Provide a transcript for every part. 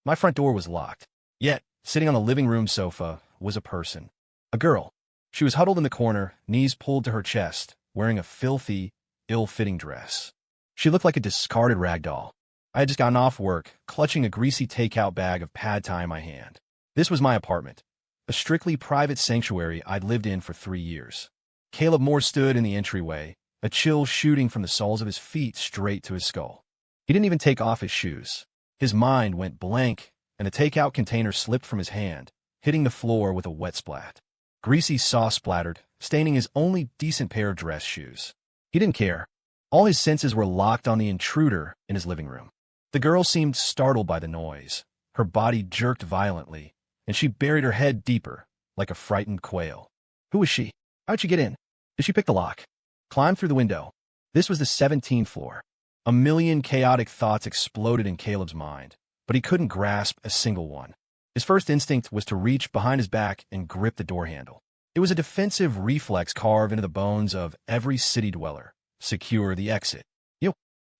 My front door was locked. Yet, sitting on the living room sofa was a person. A girl. She was huddled in the corner, knees pulled to her chest, wearing a filthy, ill-fitting dress. She looked like a discarded rag doll. I had just gotten off work, clutching a greasy takeout bag of pad thai in my hand. This was my apartment, a strictly private sanctuary I'd lived in for 3 years. Caleb Moore stood in the entryway, a chill shooting from the soles of his feet straight to his skull. He didn't even take off his shoes. His mind went blank, and the takeout container slipped from his hand, hitting the floor with a wet splat. Greasy sauce splattered, staining his only decent pair of dress shoes. He didn't care. All his senses were locked on the intruder in his living room. The girl seemed startled by the noise. Her body jerked violently, and she buried her head deeper, like a frightened quail. Who was she? How'd she get in? Did she pick the lock? Climb through the window? This was the 17th floor. A million chaotic thoughts exploded in Caleb's mind, but he couldn't grasp a single one. His first instinct was to reach behind his back and grip the door handle. It was a defensive reflex carved into the bones of every city dweller. Secure the exit. You.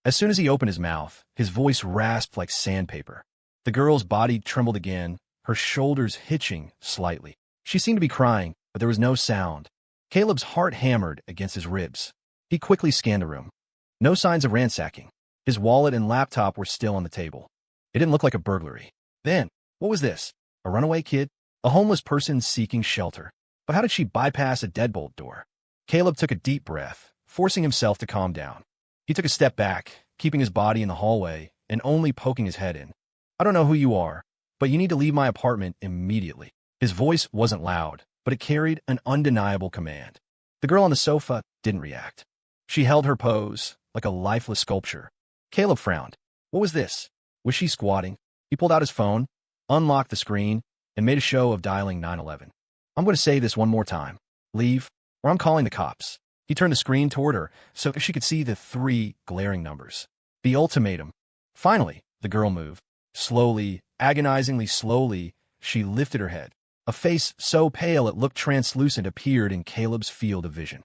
As soon as he opened his mouth, his voice rasped like sandpaper. The girl's body trembled again, her shoulders hitching slightly. She seemed to be crying, but there was no sound. Caleb's heart hammered against his ribs. He quickly scanned the room. No signs of ransacking. His wallet and laptop were still on the table. It didn't look like a burglary. Then, what was this? A runaway kid? A homeless person seeking shelter? But how did she bypass a deadbolt door? Caleb took a deep breath, forcing himself to calm down. He took a step back, keeping his body in the hallway and only poking his head in. I don't know who you are, but you need to leave my apartment immediately. His voice wasn't loud, but it carried an undeniable command. The girl on the sofa didn't react. She held her pose, like a lifeless sculpture. Caleb frowned. What was this? Was she squatting? He pulled out his phone, unlocked the screen, and made a show of dialing 911. I'm going to say this one more time. Leave, or I'm calling the cops. He turned the screen toward her so she could see the 3 glaring numbers. The ultimatum. Finally, the girl moved. Slowly, agonizingly slowly, she lifted her head. A face so pale it looked translucent appeared in Caleb's field of vision.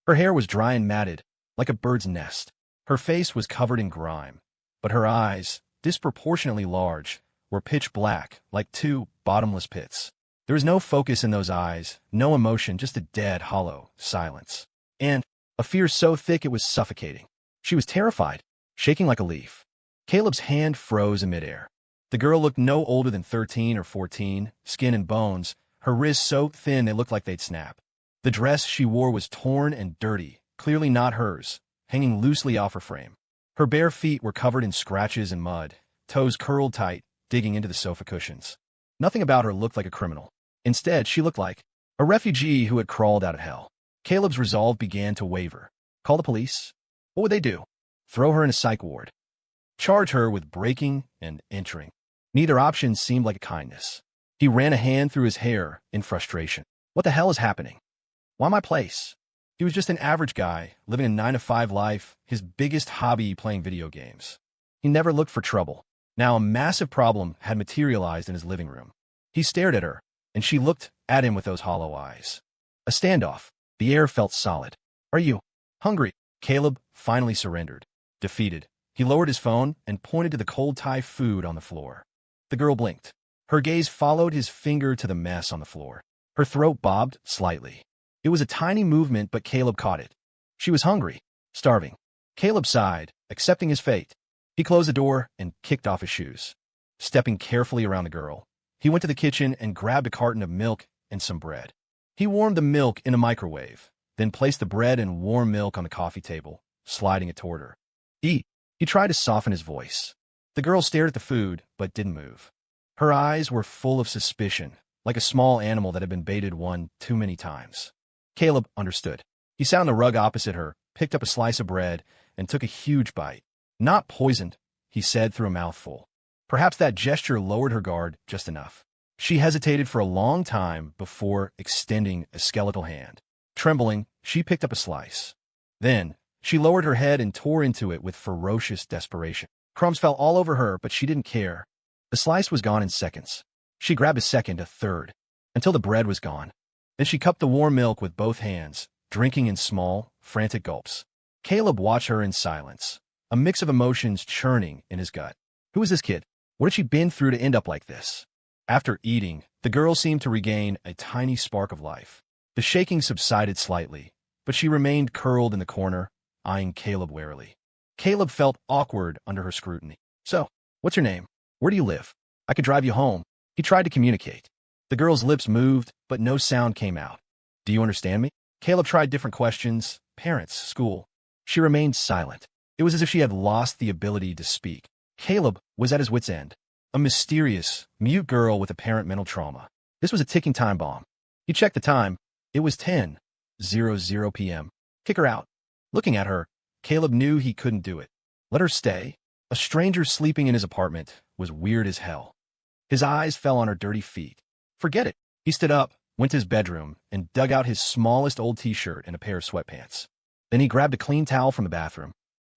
Her hair was dry and matted, like a bird's nest. Her face was covered in grime, but her eyes, disproportionately large, were pitch black, like 2 bottomless pits. There was no focus in those eyes, no emotion, just a dead, hollow silence. And a fear so thick it was suffocating. She was terrified, shaking like a leaf. Caleb's hand froze in midair. The girl looked no older than 13 or 14, skin and bones, her wrists so thin they looked like they'd snap. The dress she wore was torn and dirty, clearly not hers, hanging loosely off her frame. Her bare feet were covered in scratches and mud, toes curled tight, digging into the sofa cushions. Nothing about her looked like a criminal. Instead, she looked like a refugee who had crawled out of hell. Caleb's resolve began to waver. Call the police? What would they do? Throw her in a psych ward? Charge her with breaking and entering? Neither option seemed like a kindness. He ran a hand through his hair in frustration. What the hell is happening? Why my place? He was just an average guy, living a 9-to-5 life, his biggest hobby playing video games. He never looked for trouble. Now a massive problem had materialized in his living room. He stared at her, and she looked at him with those hollow eyes. A standoff. The air felt solid. Are you hungry? Caleb finally surrendered. Defeated, he lowered his phone and pointed to the cold Thai food on the floor. The girl blinked. Her gaze followed his finger to the mess on the floor. Her throat bobbed slightly. It was a tiny movement, but Caleb caught it. She was hungry, starving. Caleb sighed, accepting his fate. He closed the door and kicked off his shoes. Stepping carefully around the girl, he went to the kitchen and grabbed a carton of milk and some bread. He warmed the milk in a microwave, then placed the bread and warm milk on the coffee table, sliding it toward her. Eat. He tried to soften his voice. The girl stared at the food, but didn't move. Her eyes were full of suspicion, like a small animal that had been baited one too many times. Caleb understood. He sat on the rug opposite her, picked up a slice of bread, and took a huge bite. Not poisoned, he said through a mouthful. Perhaps that gesture lowered her guard just enough. She hesitated for a long time before extending a skeletal hand. Trembling, she picked up a slice. Then, she lowered her head and tore into it with ferocious desperation. Crumbs fell all over her, but she didn't care. The slice was gone in seconds. She grabbed a second, a third, until the bread was gone. Then she cupped the warm milk with both hands, drinking in small, frantic gulps. Caleb watched her in silence, a mix of emotions churning in his gut. Who was this kid? What had she been through to end up like this? After eating, the girl seemed to regain a tiny spark of life. The shaking subsided slightly, but she remained curled in the corner, eyeing Caleb warily. Caleb felt awkward under her scrutiny. So, what's your name? Where do you live? I could drive you home. He tried to communicate. The girl's lips moved, but no sound came out. Do you understand me? Caleb tried different questions. Parents, school. She remained silent. It was as if she had lost the ability to speak. Caleb was at his wit's end. A mysterious, mute girl with apparent mental trauma. This was a ticking time bomb. He checked the time. It was 10:00 p.m. Kick her out. Looking at her, Caleb knew he couldn't do it. Let her stay. A stranger sleeping in his apartment was weird as hell. His eyes fell on her dirty feet. Forget it. He stood up, went to his bedroom, and dug out his smallest old t-shirt and a pair of sweatpants. Then he grabbed a clean towel from the bathroom.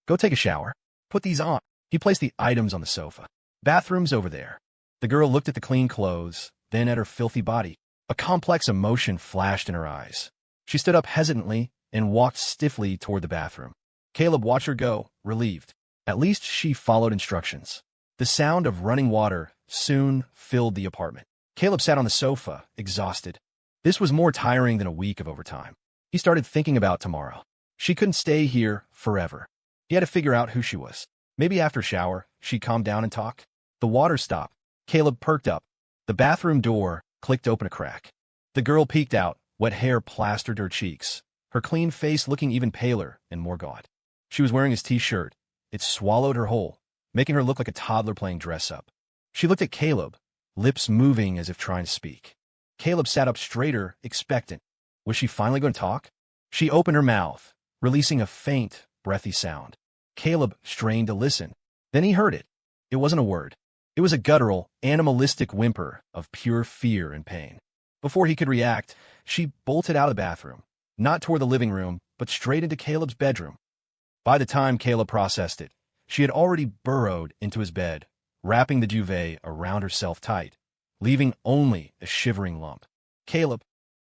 Go take a shower. Put these on. He placed the items on the sofa. Bathroom's over there. The girl looked at the clean clothes, then at her filthy body. A complex emotion flashed in her eyes. She stood up hesitantly and walked stiffly toward the bathroom. Caleb watched her go, relieved. At least she followed instructions. The sound of running water soon filled the apartment. Caleb sat on the sofa, exhausted. This was more tiring than a week of overtime. He started thinking about tomorrow. She couldn't stay here forever. He had to figure out who she was. Maybe after a shower, she'd calm down and talk. The water stopped. Caleb perked up. The bathroom door clicked open a crack. The girl peeked out, wet hair plastered her cheeks, her clean face looking even paler and more gaunt. She was wearing his t-shirt. It swallowed her whole, making her look like a toddler playing dress-up. She looked at Caleb, lips moving as if trying to speak. Caleb sat up straighter, expectant. Was she finally going to talk? She opened her mouth, releasing a faint, breathy sound. Caleb strained to listen. Then he heard it. It wasn't a word. It was a guttural, animalistic whimper of pure fear and pain. Before he could react, she bolted out of the bathroom, not toward the living room, but straight into Caleb's bedroom. By the time Caleb processed it, she had already burrowed into his bed, wrapping the duvet around herself tight, leaving only a shivering lump. Caleb,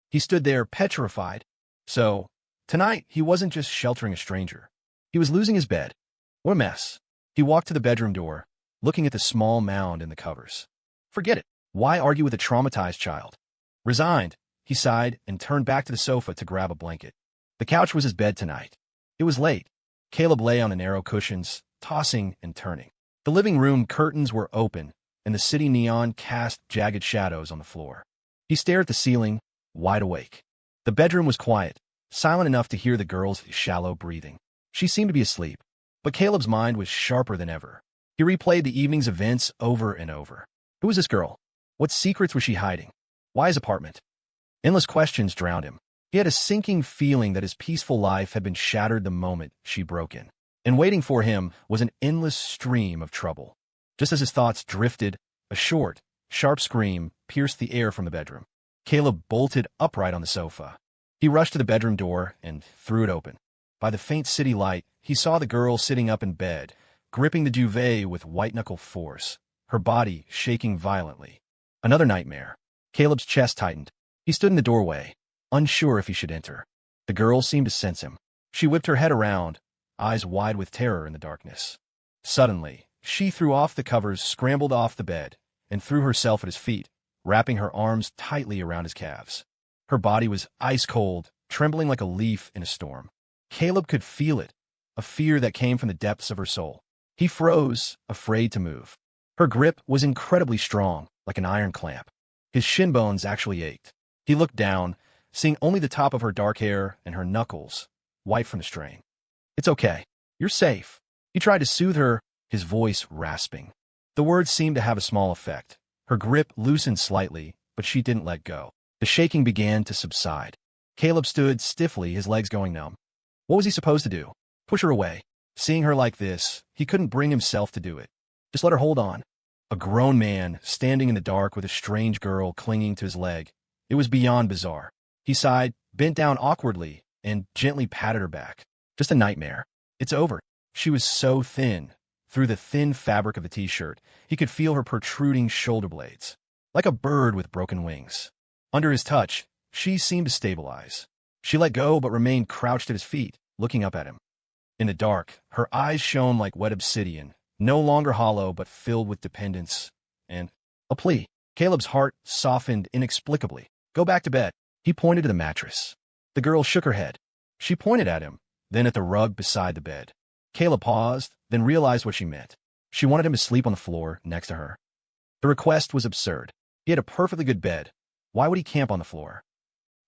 he stood there petrified. So, tonight he wasn't just sheltering a stranger. He was losing his bed. What a mess. He walked to the bedroom door, looking at the small mound in the covers. Forget it. Why argue with a traumatized child? Resigned, he sighed and turned back to the sofa to grab a blanket. The couch was his bed tonight. It was late. Caleb lay on the narrow cushions, tossing and turning. The living room curtains were open, and the city neon cast jagged shadows on the floor. He stared at the ceiling, wide awake. The bedroom was quiet, silent enough to hear the girl's shallow breathing. She seemed to be asleep, but Caleb's mind was sharper than ever. He replayed the evening's events over and over. Who was this girl? What secrets was she hiding? Why his apartment? Endless questions drowned him. He had a sinking feeling that his peaceful life had been shattered the moment she broke in. And waiting for him was an endless stream of trouble. Just as his thoughts drifted, a short, sharp scream pierced the air from the bedroom. Caleb bolted upright on the sofa. He rushed to the bedroom door and threw it open. By the faint city light, he saw the girl sitting up in bed, gripping the duvet with white-knuckle force, her body shaking violently. Another nightmare. Caleb's chest tightened. He stood in the doorway, unsure if he should enter. The girl seemed to sense him. She whipped her head around, eyes wide with terror in the darkness. Suddenly, she threw off the covers, scrambled off the bed, and threw herself at his feet, wrapping her arms tightly around his calves. Her body was ice-cold, trembling like a leaf in a storm. Caleb could feel it, a fear that came from the depths of her soul. He froze, afraid to move. Her grip was incredibly strong, like an iron clamp. His shin bones actually ached. He looked down, seeing only the top of her dark hair and her knuckles, white from the strain. It's okay. You're safe. He tried to soothe her, his voice rasping. The words seemed to have a small effect. Her grip loosened slightly, but she didn't let go. The shaking began to subside. Caleb stood stiffly, his legs going numb. What was he supposed to do? Push her away. Seeing her like this, he couldn't bring himself to do it. Just let her hold on. A grown man, standing in the dark with a strange girl clinging to his leg. It was beyond bizarre. He sighed, bent down awkwardly, and gently patted her back. Just a nightmare. It's over. She was so thin. Through the thin fabric of the t-shirt, he could feel her protruding shoulder blades. Like a bird with broken wings. Under his touch, she seemed to stabilize. She let go but remained crouched at his feet, looking up at him. In the dark, her eyes shone like wet obsidian, no longer hollow but filled with dependence and a plea. Caleb's heart softened inexplicably. Go back to bed. He pointed to the mattress. The girl shook her head. She pointed at him, then at the rug beside the bed. Caleb paused, then realized what she meant. She wanted him to sleep on the floor next to her. The request was absurd. He had a perfectly good bed. Why would he camp on the floor?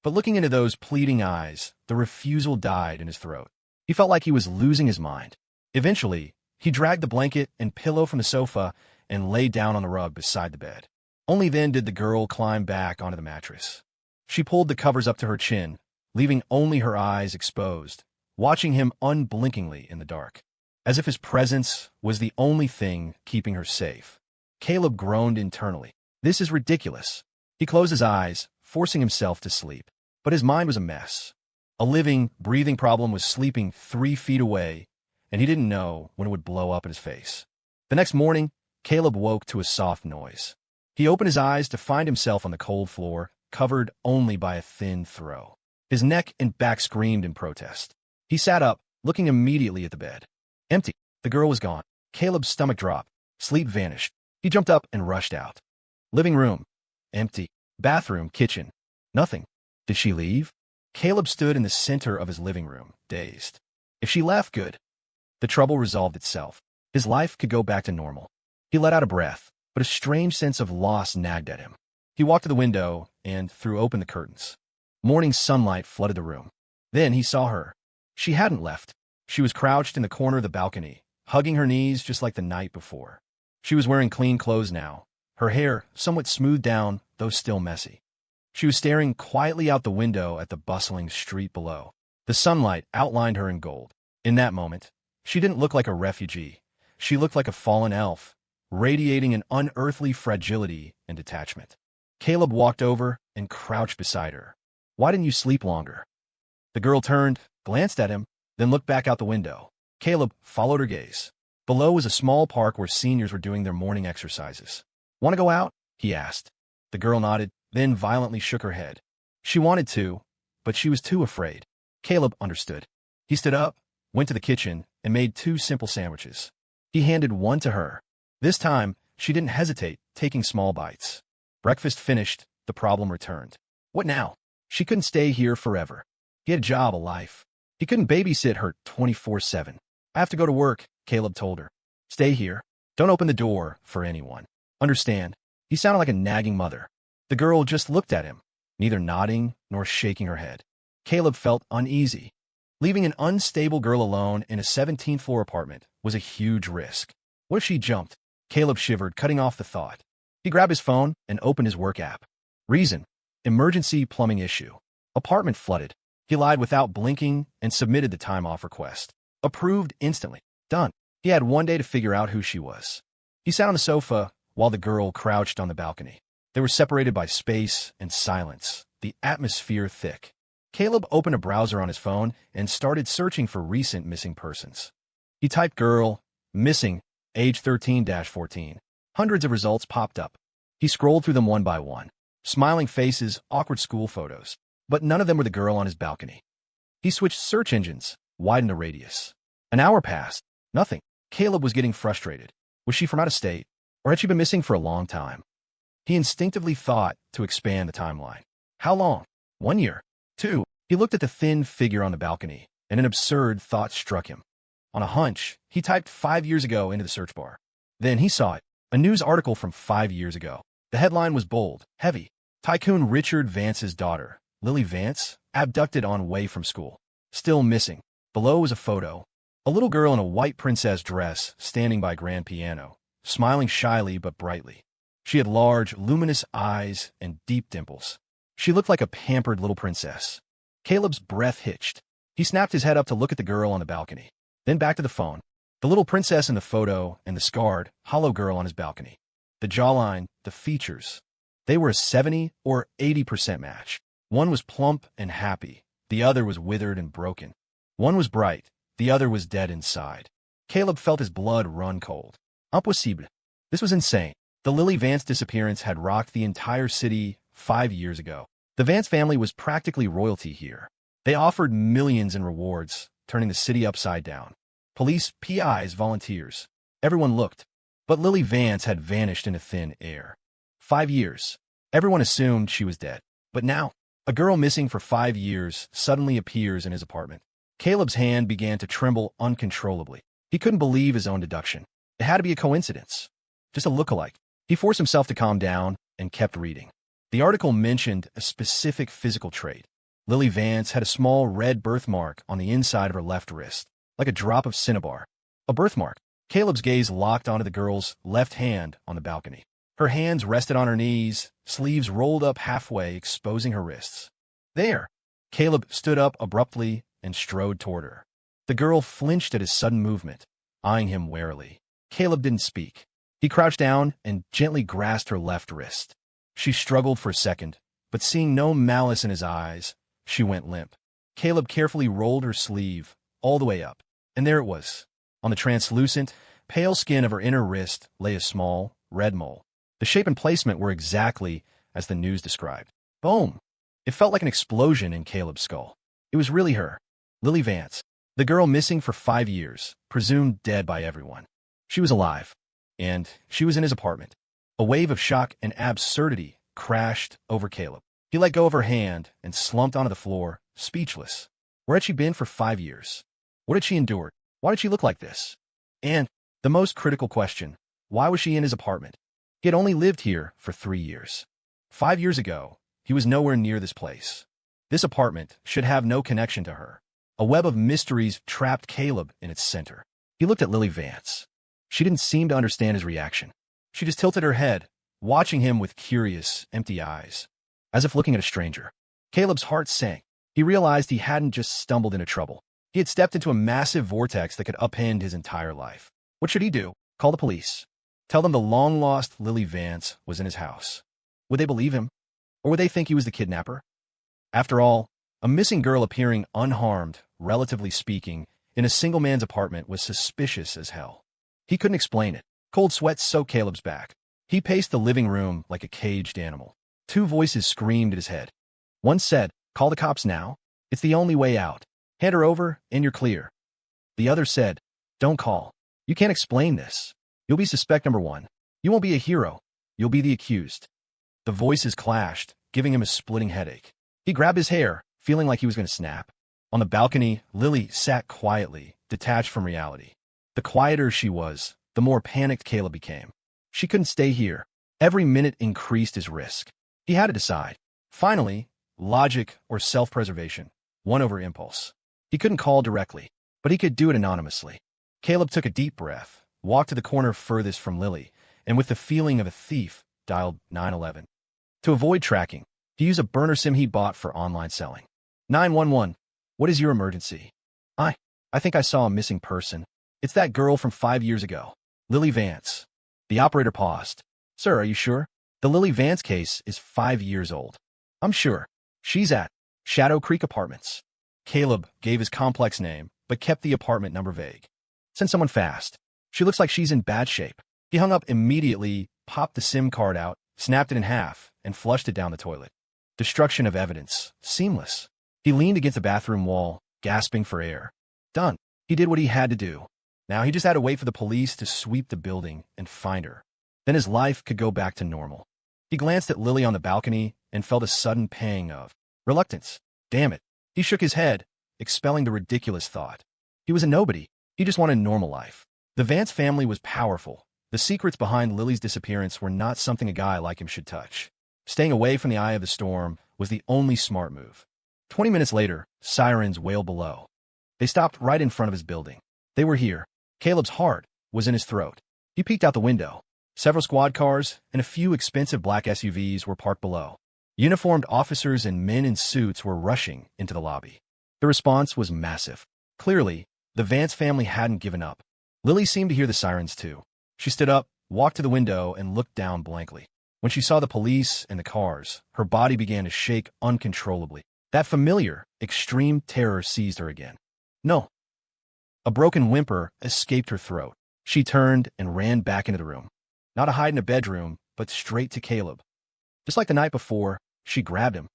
But looking into those pleading eyes, the refusal died in his throat. He felt like he was losing his mind. Eventually, he dragged the blanket and pillow from the sofa and lay down on the rug beside the bed. Only then did the girl climb back onto the mattress. She pulled the covers up to her chin, leaving only her eyes exposed, watching him unblinkingly in the dark, as if his presence was the only thing keeping her safe. Caleb groaned internally. This is ridiculous. He closed his eyes, forcing himself to sleep. But his mind was a mess. A living, breathing problem was sleeping 3 feet away, and he didn't know when it would blow up in his face. The next morning, Caleb woke to a soft noise. He opened his eyes to find himself on the cold floor, covered only by a thin throw. His neck and back screamed in protest. He sat up, looking immediately at the bed. Empty. The girl was gone. Caleb's stomach dropped. Sleep vanished. He jumped up and rushed out. Living room. Empty. Bathroom, kitchen. Nothing. Did she leave? Caleb stood in the center of his living room, dazed. If she left, good. The trouble resolved itself. His life could go back to normal. He let out a breath, but a strange sense of loss nagged at him. He walked to the window and threw open the curtains. Morning sunlight flooded the room. Then he saw her. She hadn't left. She was crouched in the corner of the balcony, hugging her knees just like the night before. She was wearing clean clothes now, her hair somewhat smoothed down, though still messy. She was staring quietly out the window at the bustling street below. The sunlight outlined her in gold. In that moment, she didn't look like a refugee. She looked like a fallen elf, radiating an unearthly fragility and detachment. Caleb walked over and crouched beside her. Why didn't you sleep longer? The girl turned, glanced at him, then looked back out the window. Caleb followed her gaze. Below was a small park where seniors were doing their morning exercises. Want to go out? He asked. The girl nodded, then violently shook her head. She wanted to, but she was too afraid. Caleb understood. He stood up, went to the kitchen, and made 2 simple sandwiches. He handed one to her. This time, she didn't hesitate, taking small bites. Breakfast finished, the problem returned. What now? She couldn't stay here forever. He had a job, a life. He couldn't babysit her 24/7. I have to go to work, Caleb told her. Stay here. Don't open the door for anyone. Understand? He sounded like a nagging mother. The girl just looked at him, neither nodding nor shaking her head. Caleb felt uneasy. Leaving an unstable girl alone in a 17th floor apartment was a huge risk. What if she jumped? Caleb shivered, cutting off the thought. He grabbed his phone and opened his work app. Reason: emergency plumbing issue. Apartment flooded. He lied without blinking and submitted the time-off request. Approved instantly. Done. He had 1 day to figure out who she was. He sat on the sofa while the girl crouched on the balcony. They were separated by space and silence, the atmosphere thick. Caleb opened a browser on his phone and started searching for recent missing persons. He typed girl, missing, age 13-14. Hundreds of results popped up. He scrolled through them one by one. Smiling faces, awkward school photos. But none of them were the girl on his balcony. He switched search engines, widened the radius. An hour passed. Nothing. Caleb was getting frustrated. Was she from out of state? Or had she been missing for a long time? He instinctively thought to expand the timeline. How long? 1 year. 2. He looked at the thin figure on the balcony, and an absurd thought struck him. On a hunch, he typed 5 years ago into the search bar. Then he saw it. A news article from 5 years ago. The headline was bold, heavy. Tycoon Richard Vance's daughter, Lily Vance, abducted on way from school. Still missing. Below was a photo. A little girl in a white princess dress standing by a grand piano, smiling shyly but brightly. She had large, luminous eyes and deep dimples. She looked like a pampered little princess. Caleb's breath hitched. He snapped his head up to look at the girl on the balcony, then back to the phone. The little princess in the photo and the scarred, hollow girl on his balcony. The jawline, the features. They were a 70 or 80% match. One was plump and happy. The other was withered and broken. One was bright. The other was dead inside. Caleb felt his blood run cold. Impossible. This was insane. The Lily Vance disappearance had rocked the entire city 5 years ago. The Vance family was practically royalty here. They offered millions in rewards, turning the city upside down. Police, PIs, volunteers. Everyone looked, but Lily Vance had vanished into thin air. 5 years. Everyone assumed she was dead. But now, a girl missing for 5 years suddenly appears in his apartment. Caleb's hand began to tremble uncontrollably. He couldn't believe his own deduction. It had to be a coincidence. Just a look-alike. He forced himself to calm down and kept reading. The article mentioned a specific physical trait. Lily Vance had a small red birthmark on the inside of her left wrist, like a drop of cinnabar. A birthmark. Caleb's gaze locked onto the girl's left hand on the balcony. Her hands rested on her knees, sleeves rolled up halfway, exposing her wrists. There! Caleb stood up abruptly and strode toward her. The girl flinched at his sudden movement, eyeing him warily. Caleb didn't speak. He crouched down and gently grasped her left wrist. She struggled for a second, but seeing no malice in his eyes, she went limp. Caleb carefully rolled her sleeve all the way up, and there it was. On the translucent, pale skin of her inner wrist lay a small, red mole. The shape and placement were exactly as the news described. Boom! It felt like an explosion in Caleb's skull. It was really her, Lily Vance, the girl missing for 5 years, presumed dead by everyone. She was alive, and she was in his apartment. A wave of shock and absurdity crashed over Caleb. He let go of her hand and slumped onto the floor, speechless. Where had she been for 5 years? What had she endured? Why did she look like this? And, the most critical question, why was she in his apartment? He had only lived here for 3 years. 5 years ago, he was nowhere near this place. This apartment should have no connection to her. A web of mysteries trapped Caleb in its center. He looked at Lily Vance. She didn't seem to understand his reaction. She just tilted her head, watching him with curious, empty eyes, as if looking at a stranger. Caleb's heart sank. He realized he hadn't just stumbled into trouble. He had stepped into a massive vortex that could upend his entire life. What should he do? Call the police. Tell them the long-lost Lily Vance was in his house. Would they believe him? Or would they think he was the kidnapper? After all, a missing girl appearing unharmed, relatively speaking, in a single man's apartment was suspicious as hell. He couldn't explain it. Cold sweat soaked Caleb's back. He paced the living room like a caged animal. 2 voices screamed at his head. One said, "Call the cops now. It's the only way out. Hand her over, and you're clear." The other said, "Don't call. You can't explain this. You'll be suspect number 1. You won't be a hero. You'll be the accused." The voices clashed, giving him a splitting headache. He grabbed his hair, feeling like he was going to snap. On the balcony, Lily sat quietly, detached from reality. The quieter she was, the more panicked Caleb became. She couldn't stay here. Every minute increased his risk. He had to decide. Finally, logic or self-preservation won over impulse. He couldn't call directly, but he could do it anonymously. Caleb took a deep breath, walked to the corner furthest from Lily, and with the feeling of a thief, dialed 911. To avoid tracking, he used a burner SIM he bought for online selling. 911, what is your emergency? I think I saw a missing person. It's that girl from 5 years ago, Lily Vance. The operator paused. Sir, are you sure? The Lily Vance case is 5 years old. I'm sure. She's at Shadow Creek Apartments. Caleb gave his complex name, but kept the apartment number vague. Send someone fast. She looks like she's in bad shape. He hung up immediately, popped the SIM card out, snapped it in half, and flushed it down the toilet. Destruction of evidence. Seamless. He leaned against the bathroom wall, gasping for air. Done. He did what he had to do. Now he just had to wait for the police to sweep the building and find her. Then his life could go back to normal. He glanced at Lily on the balcony and felt a sudden pang of reluctance. Damn it. He shook his head, expelling the ridiculous thought. He was a nobody. He just wanted a normal life. The Vance family was powerful. The secrets behind Lily's disappearance were not something a guy like him should touch. Staying away from the eye of the storm was the only smart move. 20 minutes later, sirens wailed below. They stopped right in front of his building. They were here. Caleb's heart was in his throat. He peeked out the window. Several squad cars and a few expensive black SUVs were parked below. Uniformed officers and men in suits were rushing into the lobby. The response was massive. Clearly, the Vance family hadn't given up. Lily seemed to hear the sirens too. She stood up, walked to the window, and looked down blankly. When she saw the police and the cars, her body began to shake uncontrollably. That familiar, extreme terror seized her again. No. A broken whimper escaped her throat. She turned and ran back into the room. Not to hide in a bedroom, but straight to Caleb. Just like the night before, she grabbed him.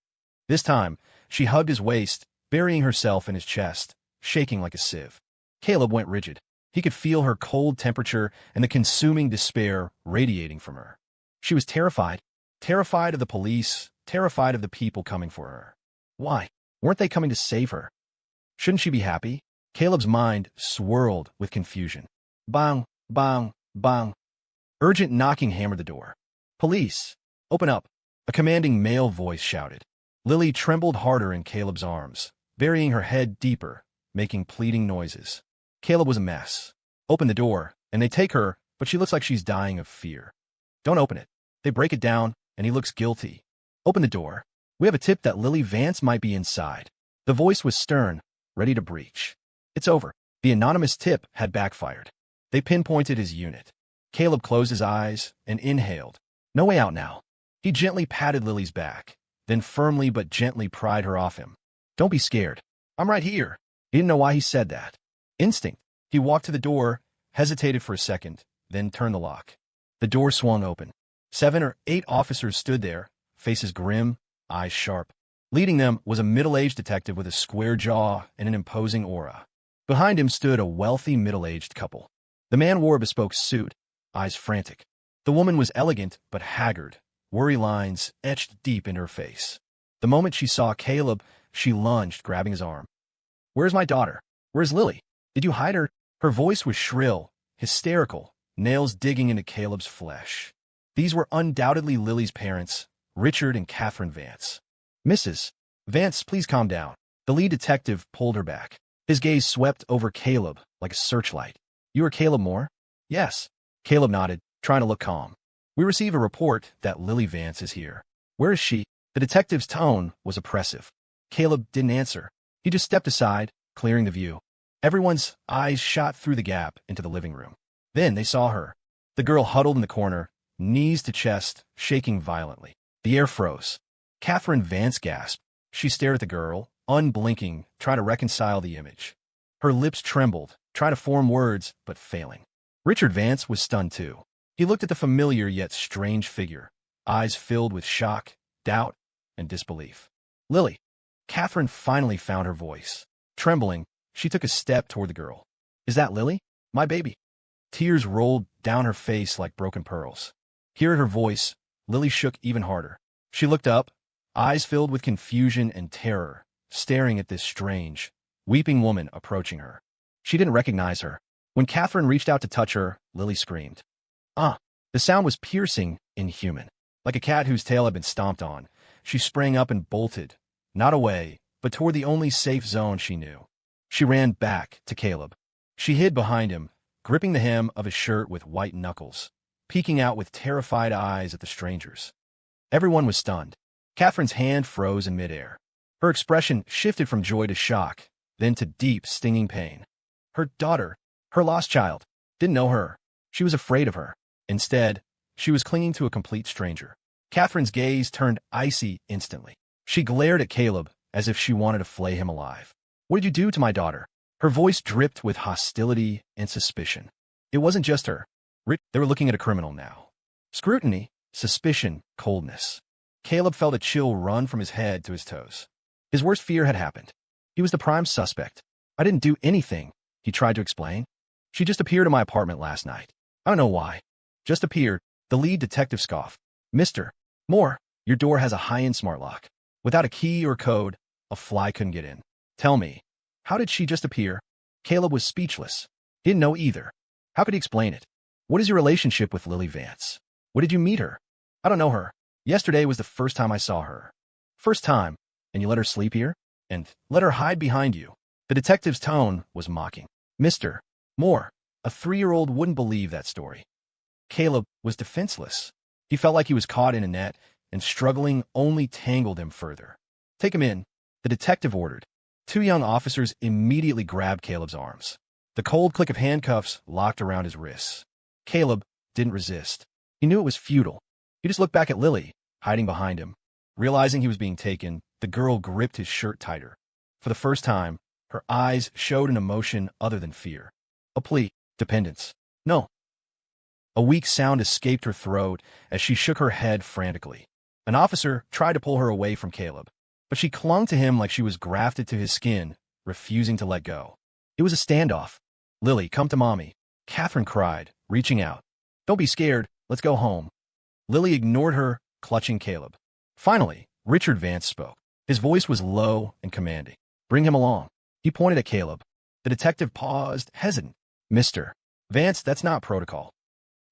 This time, she hugged his waist, burying herself in his chest, shaking like a sieve. Caleb went rigid. He could feel her cold temperature and the consuming despair radiating from her. She was terrified. Terrified of the police, terrified of the people coming for her. Why? Weren't they coming to save her? Shouldn't she be happy? Caleb's mind swirled with confusion. Bang, bang, bang. Urgent knocking hammered the door. Police! Open up! A commanding male voice shouted. Lily trembled harder in Caleb's arms, burying her head deeper, making pleading noises. Caleb was a mess. Open the door, and they take her, but she looks like she's dying of fear. Don't open it. They break it down, and he looks guilty. Open the door. We have a tip that Lily Vance might be inside. The voice was stern, ready to breach. It's over. The anonymous tip had backfired. They pinpointed his unit. Caleb closed his eyes and inhaled. No way out now. He gently patted Lily's back, then firmly but gently pried her off him. Don't be scared. I'm right here. He didn't know why he said that. Instinct. He walked to the door, hesitated for a second, then turned the lock. The door swung open. 7 or 8 officers stood there, faces grim, eyes sharp. Leading them was a middle-aged detective with a square jaw and an imposing aura. Behind him stood a wealthy middle-aged couple. The man wore a bespoke suit, eyes frantic. The woman was elegant but haggard, worry lines etched deep into her face. The moment she saw Caleb, she lunged, grabbing his arm. Where's my daughter? Where's Lily? Did you hide her? Her voice was shrill, hysterical, nails digging into Caleb's flesh. These were undoubtedly Lily's parents, Richard and Catherine Vance. Mrs. Vance, please calm down. The lead detective pulled her back. His gaze swept over Caleb like a searchlight. You are Caleb Moore? Yes. Caleb nodded, trying to look calm. We receive a report that Lily Vance is here. Where is she? The detective's tone was oppressive. Caleb didn't answer. He just stepped aside, clearing the view. Everyone's eyes shot through the gap into the living room. Then they saw her. The girl huddled in the corner, knees to chest, shaking violently. The air froze. Catherine Vance gasped. She stared at the girl, unblinking, trying to reconcile the image. Her lips trembled, trying to form words, but failing. Richard Vance was stunned too. He looked at the familiar yet strange figure, eyes filled with shock, doubt, and disbelief. Lily. Catherine finally found her voice. Trembling, she took a step toward the girl. Is that Lily? My baby. Tears rolled down her face like broken pearls. Hearing her voice, Lily shook even harder. She looked up, eyes filled with confusion and terror, staring at this strange, weeping woman approaching her. She didn't recognize her. When Catherine reached out to touch her, Lily screamed. Ah! The sound was piercing, inhuman. Like a cat whose tail had been stomped on, she sprang up and bolted, not away, but toward the only safe zone she knew. She ran back to Caleb. She hid behind him, gripping the hem of his shirt with white knuckles, peeking out with terrified eyes at the strangers. Everyone was stunned. Catherine's hand froze in midair. Her expression shifted from joy to shock, then to deep, stinging pain. Her daughter, her lost child, didn't know her. She was afraid of her. Instead, she was clinging to a complete stranger. Catherine's gaze turned icy instantly. She glared at Caleb as if she wanted to flay him alive. What did you do to my daughter? Her voice dripped with hostility and suspicion. It wasn't just her. They were looking at a criminal now. Scrutiny, suspicion, coldness. Caleb felt a chill run from his head to his toes. His worst fear had happened. He was the prime suspect. I didn't do anything, he tried to explain. She just appeared in my apartment last night. I don't know why. Just appeared. The lead detective scoffed. Mr. Moore, your door has a high-end smart lock. Without a key or code, a fly couldn't get in. Tell me, how did she just appear? Caleb was speechless. He didn't know either. How could he explain it? What is your relationship with Lily Vance? When did you meet her? I don't know her. Yesterday was the first time I saw her. First time, and you let her sleep here? And let her hide behind you? The detective's tone was mocking. Mr. Moore, a 3-year-old wouldn't believe that story. Caleb was defenseless. He felt like he was caught in a net, and struggling only tangled him further. Take him in, the detective ordered. 2 young officers immediately grabbed Caleb's arms. The cold click of handcuffs locked around his wrists. Caleb didn't resist. He knew it was futile. He just looked back at Lily, hiding behind him. Realizing he was being taken, the girl gripped his shirt tighter. For the first time, her eyes showed an emotion other than fear. A plea, dependence. No. A weak sound escaped her throat as she shook her head frantically. An officer tried to pull her away from Caleb, but she clung to him like she was grafted to his skin, refusing to let go. It was a standoff. Lily, come to mommy. Catherine cried, reaching out. Don't be scared. Let's go home. Lily ignored her, clutching Caleb. Finally, Richard Vance spoke. His voice was low and commanding. Bring him along. He pointed at Caleb. The detective paused, hesitant. Mr. Vance, that's not protocol.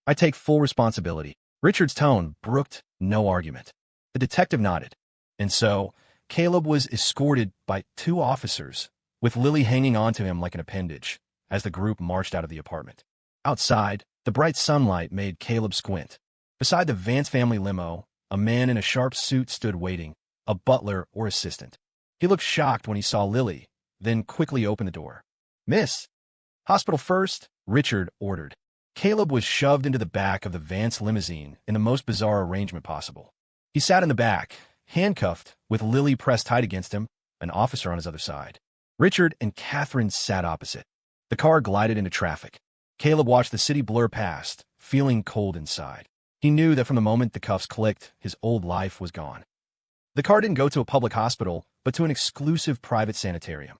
I take full responsibility. Richard's tone brooked no argument. The detective nodded. And so, Caleb was escorted by 2 officers, with Lily hanging onto him like an appendage, as the group marched out of the apartment. Outside, the bright sunlight made Caleb squint. Beside the Vance family limo, a man in a sharp suit stood waiting, a butler or assistant. He looked shocked when he saw Lily, then quickly opened the door. Miss! Hospital first, Richard ordered. Caleb was shoved into the back of the Vance limousine in the most bizarre arrangement possible. He sat in the back, handcuffed, with Lily pressed tight against him, an officer on his other side. Richard and Catherine sat opposite. The car glided into traffic. Caleb watched the city blur past, feeling cold inside. He knew that from the moment the cuffs clicked, his old life was gone. The car didn't go to a public hospital, but to an exclusive private sanitarium.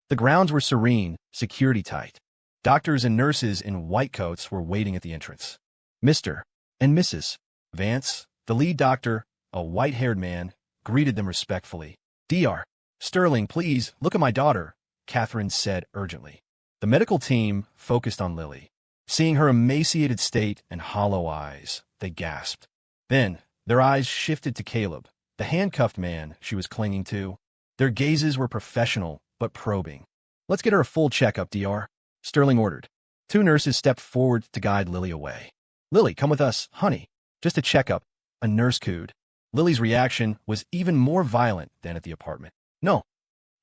The grounds were serene, security tight. Doctors and nurses in white coats were waiting at the entrance. Mr. and Mrs. Vance, the lead doctor, a white-haired man, greeted them respectfully. Dr. Sterling, please, look at my daughter, Catherine said urgently. The medical team focused on Lily. Seeing her emaciated state and hollow eyes, they gasped. Then, their eyes shifted to Caleb, the handcuffed man she was clinging to. Their gazes were professional, but probing. Let's get her a full checkup, Dr. Sterling ordered. 2 nurses stepped forward to guide Lily away. Lily, come with us, honey. Just a checkup, a nurse cooed. Lily's reaction was even more violent than at the apartment. No,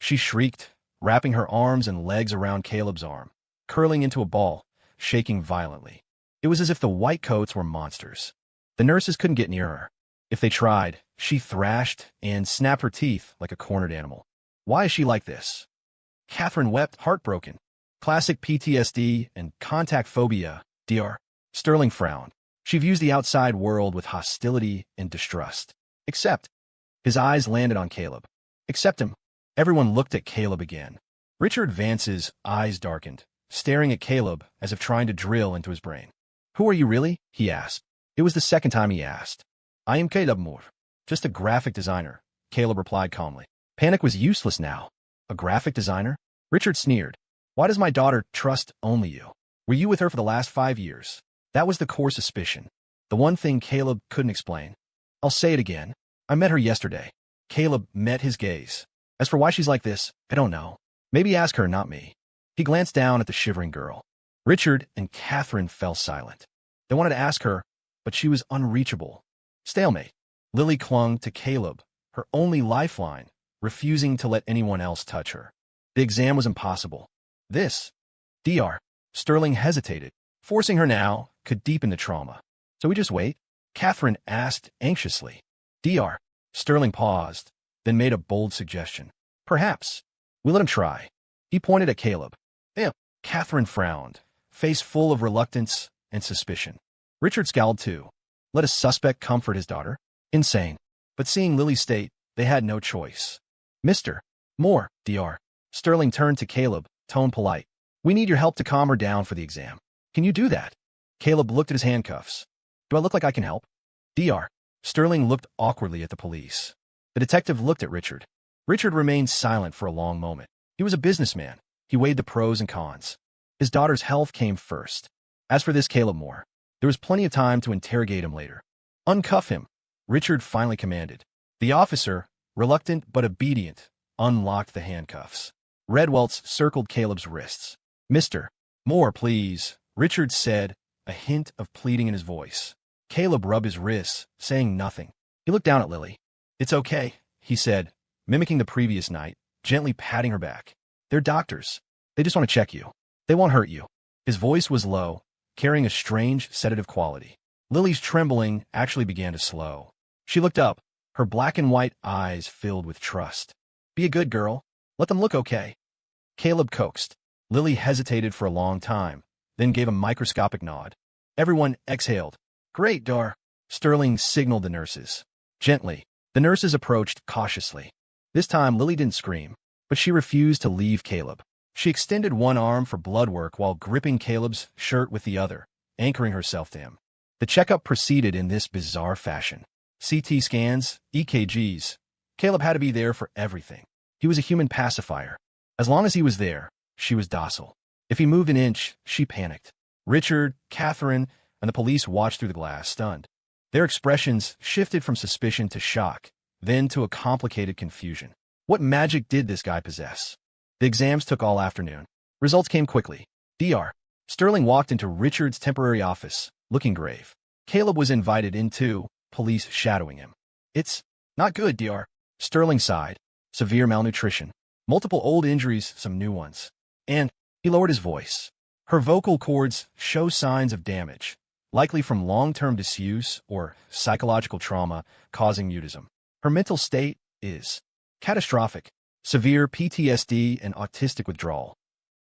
she shrieked, wrapping her arms and legs around Caleb's arm, curling into a ball, shaking violently. It was as if the white coats were monsters. The nurses couldn't get near her. If they tried, she thrashed and snapped her teeth like a cornered animal. Why is she like this? Catherine wept, heartbroken. Classic PTSD and contact phobia, Dr. Sterling frowned. She views the outside world with hostility and distrust. Except, his eyes landed on Caleb. Except him. Everyone looked at Caleb again. Richard Vance's eyes darkened, staring at Caleb as if trying to drill into his brain. Who are you really? He asked. It was the second time he asked. I am Caleb Moore. Just a graphic designer, Caleb replied calmly. Panic was useless now. A graphic designer? Richard sneered. Why does my daughter trust only you? Were you with her for the last 5 years? That was the core suspicion. The one thing Caleb couldn't explain. I'll say it again. I met her yesterday. Caleb met his gaze. As for why she's like this, I don't know. Maybe ask her, not me. He glanced down at the shivering girl. Richard and Catherine fell silent. They wanted to ask her, but she was unreachable. Stalemate. Lily clung to Caleb, her only lifeline, refusing to let anyone else touch her. The exam was impossible. This, Dr. Sterling hesitated. Forcing her now could deepen the trauma. So we just wait? Catherine asked anxiously. Dr. Sterling paused, then made a bold suggestion. Perhaps. We let him try. He pointed at Caleb. Catherine frowned, face full of reluctance and suspicion. Richard scowled too. Let a suspect comfort his daughter? Insane. But seeing Lily's state, they had no choice. Mr. Moore, Dr. Sterling turned to Caleb, tone polite. We need your help to calm her down for the exam. Can you do that? Caleb looked at his handcuffs. Do I look like I can help? Dr. Sterling looked awkwardly at the police. The detective looked at Richard. Richard remained silent for a long moment. He was a businessman. He weighed the pros and cons. His daughter's health came first. As for this Caleb Moore, there was plenty of time to interrogate him later. Uncuff him, Richard finally commanded. The officer, reluctant but obedient, unlocked the handcuffs. Red welts circled Caleb's wrists. Mr. Moore, please, Richard said, a hint of pleading in his voice. Caleb rubbed his wrists, saying nothing. He looked down at Lily. It's okay, he said, mimicking the previous night, gently patting her back. They're doctors. They just want to check you. They won't hurt you. His voice was low, carrying a strange sedative quality. Lily's trembling actually began to slow. She looked up, her black and white eyes filled with trust. Be a good girl. Let them look okay. Caleb coaxed. Lily hesitated for a long time, then gave a microscopic nod. Everyone exhaled. Great, Dr. Sterling signaled the nurses. Gently, the nurses approached cautiously. This time Lily didn't scream, but she refused to leave Caleb. She extended one arm for blood work while gripping Caleb's shirt with the other, anchoring herself to him. The checkup proceeded in this bizarre fashion. CT scans, EKGs. Caleb had to be there for everything. He was a human pacifier. As long as he was there, she was docile. If he moved an inch, she panicked. Richard, Catherine, and the police watched through the glass, stunned. Their expressions shifted from suspicion to shock, then to a complicated confusion. What magic did this guy possess? The exams took all afternoon. Results came quickly. Dr. Sterling walked into Richard's temporary office, looking grave. Caleb was invited in too, police shadowing him. It's not good, Dr. Sterling sighed. Severe malnutrition. Multiple old injuries, some new ones. And he lowered his voice. Her vocal cords show signs of damage, likely from long-term disuse or psychological trauma causing mutism. Her mental state is catastrophic, severe PTSD and autistic withdrawal.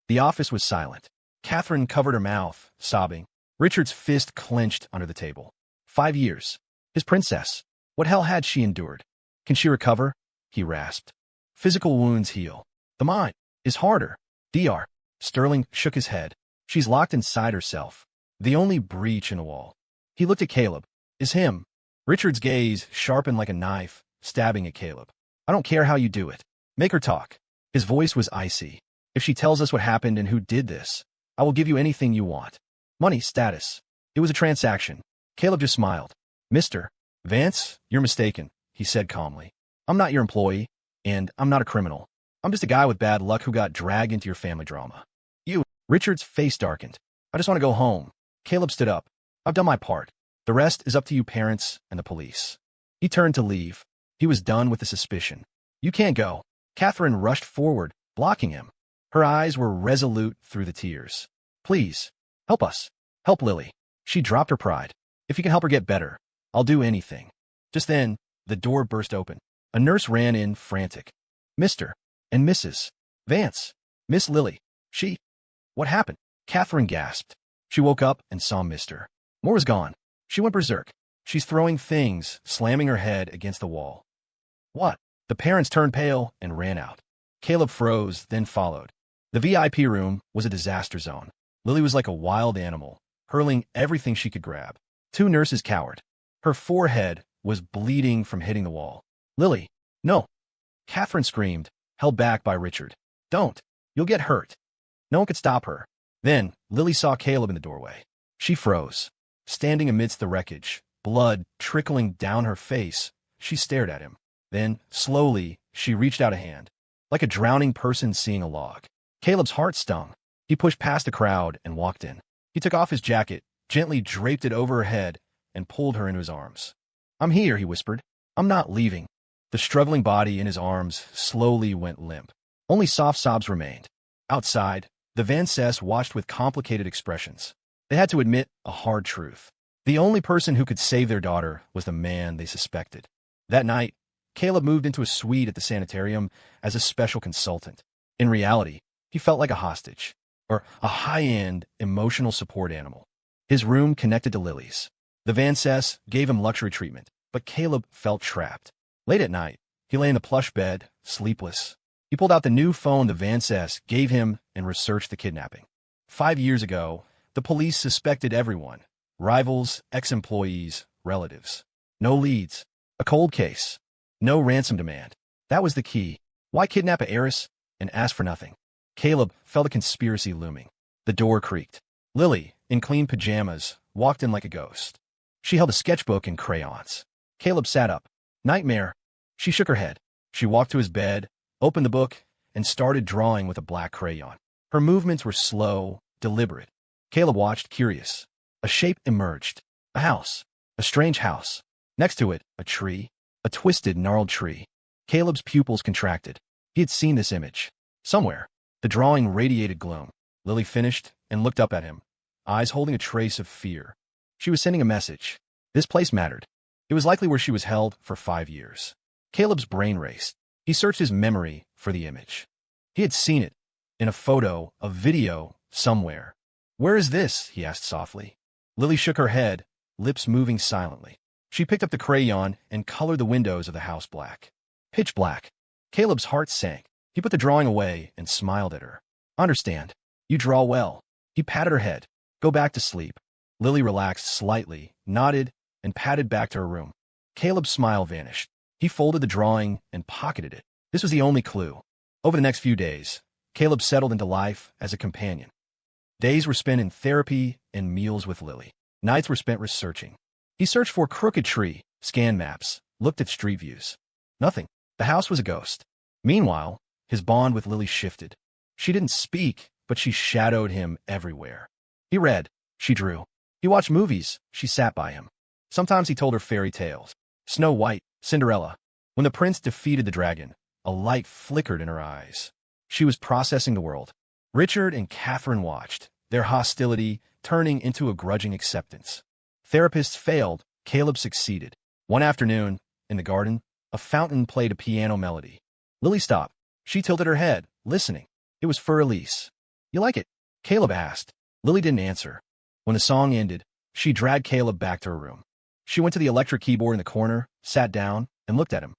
The office was silent. Catherine covered her mouth, sobbing. Richard's fist clenched under the table. 5 years. His princess. What hell had she endured? Can she recover? He rasped. Physical wounds heal. The mind is harder. Dr. Sterling shook his head. She's locked inside herself. The only breach in a wall. He looked at Caleb. Is him. Richard's gaze sharpened like a knife, stabbing at Caleb. I don't care how you do it. Make her talk. His voice was icy. If she tells us what happened and who did this, I will give you anything you want. Money, status. It was a transaction. Caleb just smiled. Mr. Vance, you're mistaken, he said calmly. I'm not your employee, and I'm not a criminal. I'm just a guy with bad luck who got dragged into your family drama. You. Richard's face darkened. I just want to go home. Caleb stood up. I've done my part. The rest is up to you parents and the police. He turned to leave. He was done with the suspicion. You can't go. Catherine rushed forward, blocking him. Her eyes were resolute through the tears. Please, help us. Help Lily. She dropped her pride. If you can help her get better, I'll do anything. Just then, the door burst open. A nurse ran in, frantic. Mr. and Mrs. Vance. Miss Lily. She. What happened? Catherine gasped. She woke up and saw Mr. Moore was gone. She went berserk. She's throwing things, slamming her head against the wall. What? The parents turned pale and ran out. Caleb froze, then followed. The VIP room was a disaster zone. Lily was like a wild animal, hurling everything she could grab. 2 nurses cowered. Her forehead was bleeding from hitting the wall. Lily, no. Catherine screamed, held back by Richard. Don't. You'll get hurt. No one could stop her. Then, Lily saw Caleb in the doorway. She froze. Standing amidst the wreckage, blood trickling down her face, she stared at him. Then, slowly, she reached out a hand, like a drowning person seeing a log. Caleb's heart stung. He pushed past the crowd and walked in. He took off his jacket, gently draped it over her head, and pulled her into his arms. I'm here, he whispered. I'm not leaving. The struggling body in his arms slowly went limp. Only soft sobs remained. Outside, the Vances watched with complicated expressions. They had to admit a hard truth. The only person who could save their daughter was the man they suspected. That night, Caleb moved into a suite at the sanitarium as a special consultant. In reality, he felt like a hostage, or a high-end, emotional support animal. His room connected to Lily's. The Vances gave him luxury treatment, but Caleb felt trapped. Late at night, he lay in the plush bed, sleepless. He pulled out the new phone the Vances gave him and researched the kidnapping. 5 years ago, the police suspected everyone. Rivals, ex-employees, relatives. No leads. A cold case. No ransom demand. That was the key. Why kidnap an heiress and ask for nothing? Caleb felt a conspiracy looming. The door creaked. Lily, in clean pajamas, walked in like a ghost. She held a sketchbook and crayons. Caleb sat up. Nightmare. She shook her head. She walked to his bed, opened the book, and started drawing with a black crayon. Her movements were slow, deliberate. Caleb watched, curious. A shape emerged. A house. A strange house. Next to it, a tree. A twisted, gnarled tree. Caleb's pupils contracted. He had seen this image. Somewhere. The drawing radiated gloom. Lily finished and looked up at him, eyes holding a trace of fear. She was sending a message. This place mattered. It was likely where she was held for 5 years. Caleb's brain raced. He searched his memory for the image. He had seen it. In a photo, a video, somewhere. Where is this? He asked softly. Lily shook her head, lips moving silently. She picked up the crayon and colored the windows of the house black. Pitch black. Caleb's heart sank. He put the drawing away and smiled at her. Understand. You draw well. He patted her head. Go back to sleep. Lily relaxed slightly, nodded, and padded back to her room. Caleb's smile vanished. He folded the drawing and pocketed it. This was the only clue. Over the next few days, Caleb settled into life as a companion. Days were spent in therapy and meals with Lily. Nights were spent researching. He searched for crooked tree, scanned maps, looked at street views. Nothing. The house was a ghost. Meanwhile, his bond with Lily shifted. She didn't speak, but she shadowed him everywhere. He read. She drew. He watched movies. She sat by him. Sometimes he told her fairy tales. Snow White, Cinderella. When the prince defeated the dragon, a light flickered in her eyes. She was processing the world. Richard and Catherine watched, their hostility turning into a grudging acceptance. Therapists failed. Caleb succeeded. One afternoon, in the garden, a fountain played a piano melody. Lily stopped. She tilted her head, listening. It was for Elise. You like it? Caleb asked. Lily didn't answer. When the song ended, she dragged Caleb back to her room. She went to the electric keyboard in the corner, sat down, and looked at him.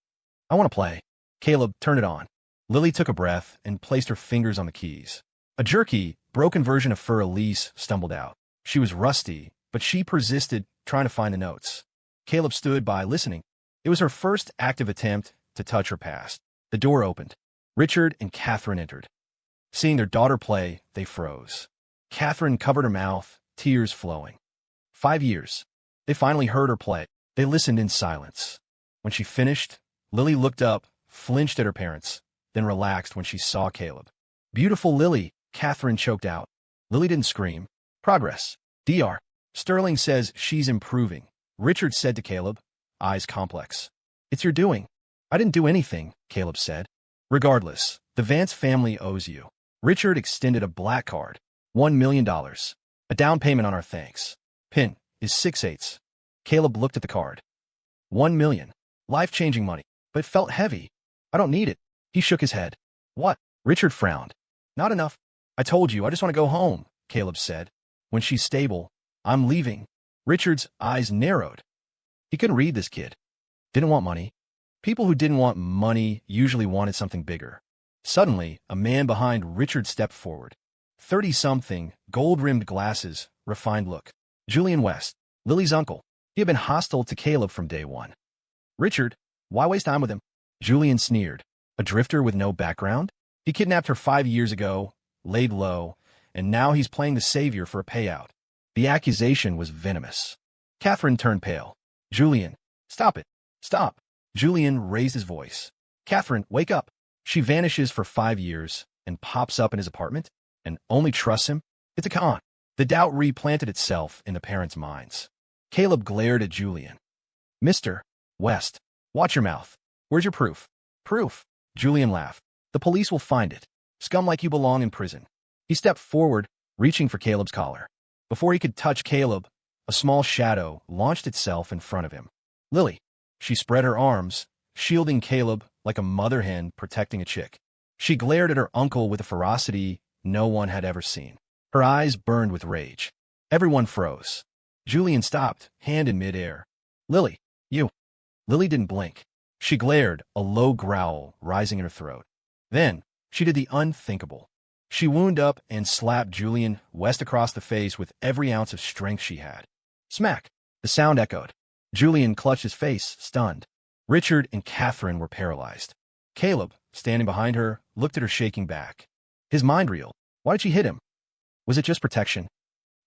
I want to play. Caleb turned it on. Lily took a breath and placed her fingers on the keys. A jerky, broken version of For Elise stumbled out. She was rusty, but she persisted, trying to find the notes. Caleb stood by, listening. It was her first active attempt to touch her past. The door opened. Richard and Catherine entered. Seeing their daughter play, they froze. Catherine covered her mouth, tears flowing. 5 years. They finally heard her play. They listened in silence. When she finished, Lily looked up, flinched at her parents, then relaxed when she saw Caleb. Beautiful Lily, Catherine choked out. Lily didn't scream. Progress. Dr. Sterling says she's improving. Richard said to Caleb, eyes complex. It's your doing. I didn't do anything, Caleb said. Regardless, the Vance family owes you. Richard extended a black card. $1 million. A down payment on our thanks. PIN is 6/8. Caleb looked at the card. 1 million. Life-changing money. But it felt heavy. I don't need it. He shook his head. What? Richard frowned. Not enough. I told you, I just want to go home, Caleb said. When she's stable, I'm leaving. Richard's eyes narrowed. He couldn't read this kid. Didn't want money. People who didn't want money usually wanted something bigger. Suddenly, a man behind Richard stepped forward. 30-something, gold-rimmed glasses, refined look. Julian West, Lily's uncle. He had been hostile to Caleb from day one. Richard, why waste time with him? Julian sneered. A drifter with no background? He kidnapped her 5 years ago, laid low, and now he's playing the savior for a payout. The accusation was venomous. Catherine turned pale. Julian, stop it. Stop. Julian raised his voice. Catherine, wake up. She vanishes for 5 years and pops up in his apartment and only trusts him. It's a con. The doubt replanted itself in the parents' minds. Caleb glared at Julian. Mr. West, watch your mouth. Where's your proof? Proof. Julian laughed. The police will find it. Scum like you belong in prison. He stepped forward, reaching for Caleb's collar. Before he could touch Caleb, a small shadow launched itself in front of him. Lily. She spread her arms, shielding Caleb like a mother hen protecting a chick. She glared at her uncle with a ferocity no one had ever seen. Her eyes burned with rage. Everyone froze. Julian stopped, hand in midair. Lily, you. Lily didn't blink. She glared, a low growl rising in her throat. Then, she did the unthinkable. She wound up and slapped Julian West across the face with every ounce of strength she had. Smack! The sound echoed. Julian clutched his face, stunned. Richard and Catherine were paralyzed. Caleb, standing behind her, looked at her shaking back. His mind reeled. Why did she hit him? Was it just protection?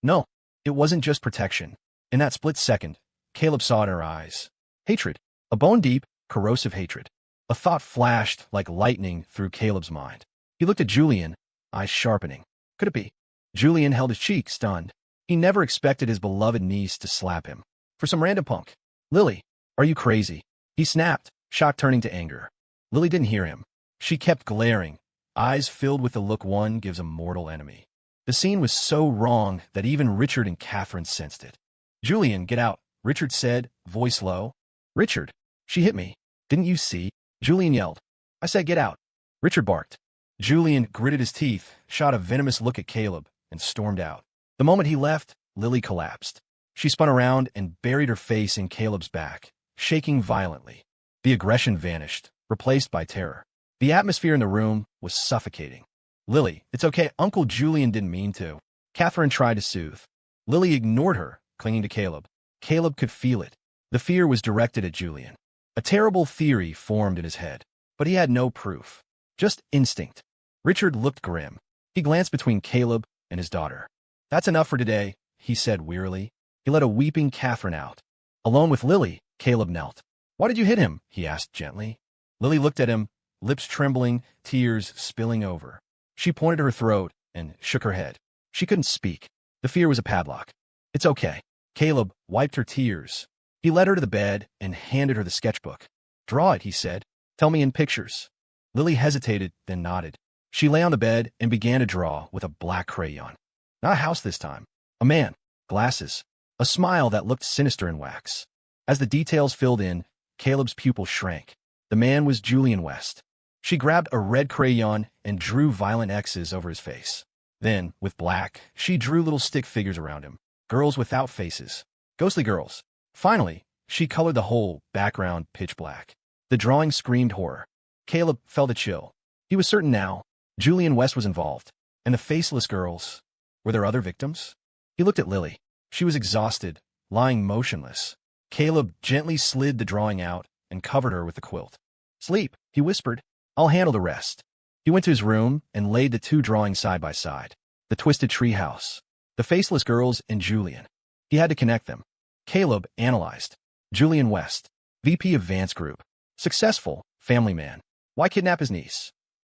No, it wasn't just protection. In that split second, Caleb saw it in her eyes. Hatred. A bone-deep, corrosive hatred. A thought flashed like lightning through Caleb's mind. He looked at Julian, eyes sharpening. Could it be? Julian held his cheek, stunned. He never expected his beloved niece to slap him. For some random punk. Lily, are you crazy? He snapped, shock turning to anger. Lily didn't hear him. She kept glaring, eyes filled with the look one gives a mortal enemy. The scene was so wrong that even Richard and Catherine sensed it. Julian, get out, Richard said, voice low. Richard, she hit me. Didn't you see? Julian yelled. I said get out. Richard barked. Julian gritted his teeth, shot a venomous look at Caleb, and stormed out. The moment he left, Lily collapsed. She spun around and buried her face in Caleb's back, shaking violently. The aggression vanished, replaced by terror. The atmosphere in the room was suffocating. Lily, it's okay. Uncle Julian didn't mean to. Catherine tried to soothe. Lily ignored her, clinging to Caleb. Caleb could feel it. The fear was directed at Julian. A terrible theory formed in his head, but he had no proof. Just instinct. Richard looked grim. He glanced between Caleb and his daughter. That's enough for today, he said wearily. He let a weeping Catherine out. Alone with Lily, Caleb knelt. Why did you hit him? He asked gently. Lily looked at him, lips trembling, tears spilling over. She pointed to her throat and shook her head. She couldn't speak. The fear was a padlock. It's okay. Caleb wiped her tears. He led her to the bed and handed her the sketchbook. Draw it, he said. Tell me in pictures. Lily hesitated, then nodded. She lay on the bed and began to draw with a black crayon. Not a house this time. A man. Glasses. A smile that looked sinister in wax. As the details filled in, Caleb's pupil shrank. The man was Julian West. She grabbed a red crayon and drew violent X's over his face. Then, with black, she drew little stick figures around him. Girls without faces. Ghostly girls. Finally, she colored the whole background pitch black. The drawing screamed horror. Caleb felt a chill. He was certain now. Julian West was involved. And the faceless girls. Were there other victims? He looked at Lily. She was exhausted, lying motionless. Caleb gently slid the drawing out and covered her with the quilt. Sleep, he whispered. I'll handle the rest. He went to his room and laid the two drawings side by side. The twisted treehouse. The faceless girls and Julian. He had to connect them. Caleb analyzed. Julian West, VP of Vance Group. Successful, family man. Why kidnap his niece?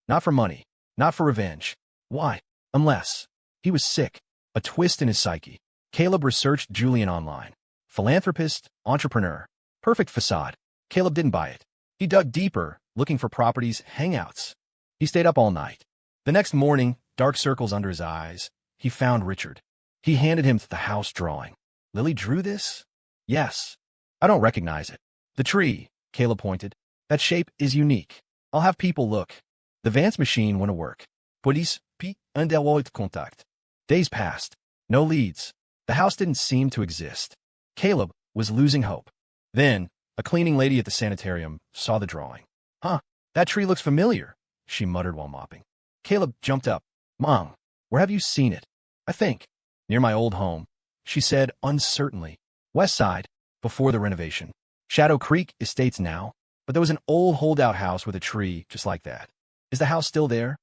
Not for money. Not for revenge. Why? Unless he was sick. A twist in his psyche. Caleb researched Julian online. Philanthropist, entrepreneur. Perfect facade. Caleb didn't buy it. He dug deeper, looking for properties, hangouts. He stayed up all night. The next morning, dark circles under his eyes, he found Richard. He handed him the house drawing. Lily drew this? Yes. I don't recognize it. The tree, Caleb pointed. That shape is unique. I'll have people look. The Vance machine went to work. Police, P. Underworld contact. Days passed. No leads. The house didn't seem to exist. Caleb was losing hope. Then, a cleaning lady at the sanitarium saw the drawing. Huh, that tree looks familiar, she muttered while mopping. Caleb jumped up. Mom, where have you seen it? I think. Near my old home, she said uncertainly. West Side, before the renovation. Shadow Creek Estates now, but there was an old holdout house with a tree just like that. Is the house still there?